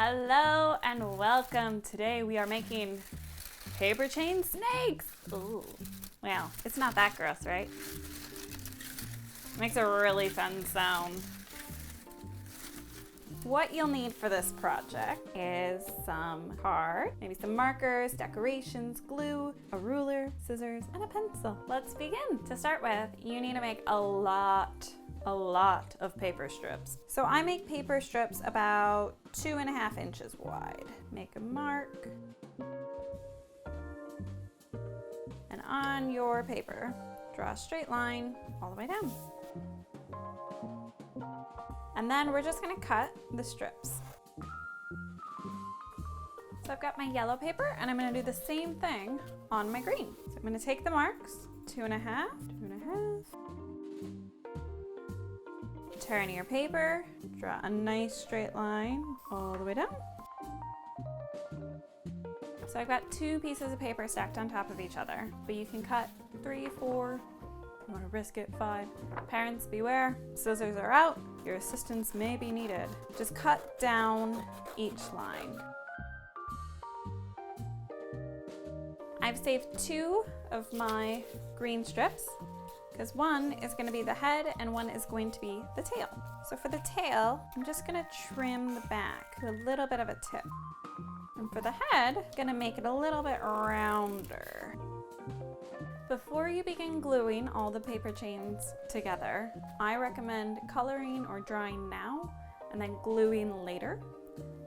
Hello and welcome. Today we are making paper chain snakes. Ooh. Well, it's not that gross, right? Makes a really fun sound. What you'll need for this project is some card, maybe some markers, decorations, glue, a ruler, scissors, and a pencil. Let's begin. To start with, you need to make a lot of paper strips. So I make paper strips about 2.5 inches wide. Make a mark. And on your paper, draw a straight line all the way down. And then we're just gonna cut the strips. So I've got my yellow paper and I'm gonna do the same thing on my green. So I'm gonna take the marks, 2.5, 2.5. Turn your paper, draw a nice straight line all the way down. So I've got 2 pieces of paper stacked on top of each other, but you can cut 3, 4, you want to risk it, 5. Parents beware, scissors are out, your assistance may be needed. Just cut down each line. I've saved 2 of my green strips, because one is going to be the head and one is going to be the tail. So for the tail, I'm just going to trim the back to a little bit of a tip. And for the head, I'm going to make it a little bit rounder. Before you begin gluing all the paper chains together, I recommend coloring or drawing now and then gluing later.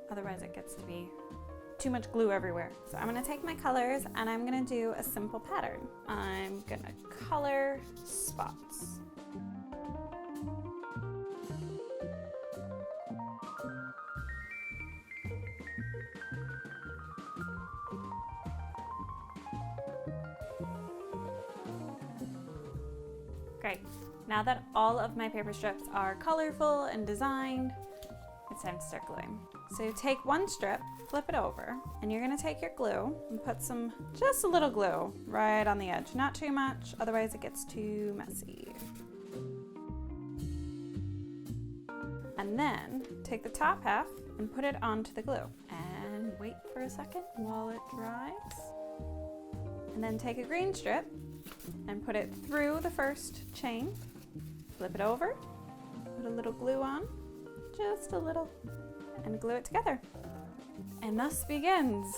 Otherwise it gets to be too much glue everywhere. So I'm gonna take my colors and I'm gonna do a simple pattern. I'm gonna color spots. Great. Now that all of my paper strips are colorful and designed, it's time to start gluing. So take one strip, flip it over, and you're gonna take your glue and put just a little glue right on the edge. Not too much, otherwise it gets too messy. And then take the top half and put it onto the glue. And wait for a second while it dries. And then take a green strip and put it through the first chain. Flip it over, put a little glue on, just a little, and glue it together. And thus begins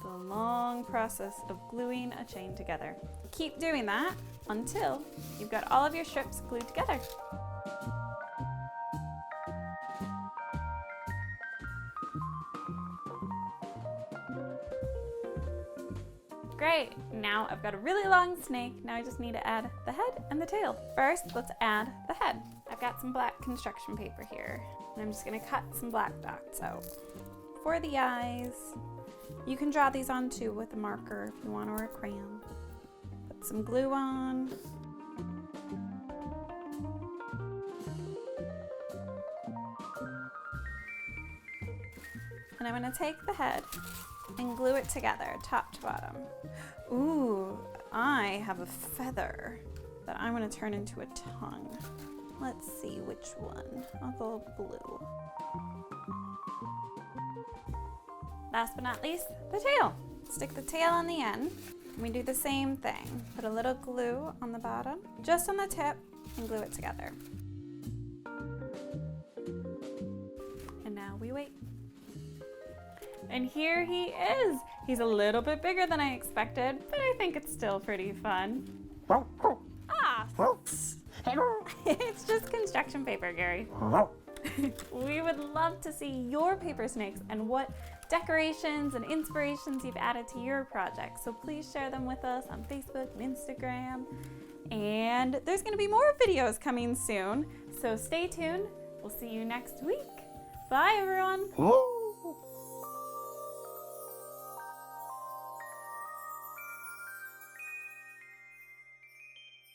the long process of gluing a chain together. Keep doing that until you've got all of your strips glued together. Great, now I've got a really long snake. Now I just need to add the head and the tail. First, let's add the head. I've got some black construction paper here, and I'm just gonna cut some black dots out. For the eyes, you can draw these on too with a marker if you want, or a crayon. Put some glue on. And I'm gonna take the head and glue it together, top to bottom. Ooh, I have a feather that I'm gonna turn into a tongue. Let's see which one. I'll go blue. Last but not least, the tail. Stick the tail on the end. And we do the same thing. Put a little glue on the bottom, just on the tip, and glue it together. And now we wait. And here he is. He's a little bit bigger than I expected, but I think it's still pretty fun. Ah! It's just construction paper, Gary. We would love to see your paper snakes and what decorations and inspirations you've added to your project. So please share them with us on Facebook and Instagram. And there's gonna be more videos coming soon, so stay tuned. We'll see you next week. Bye, everyone.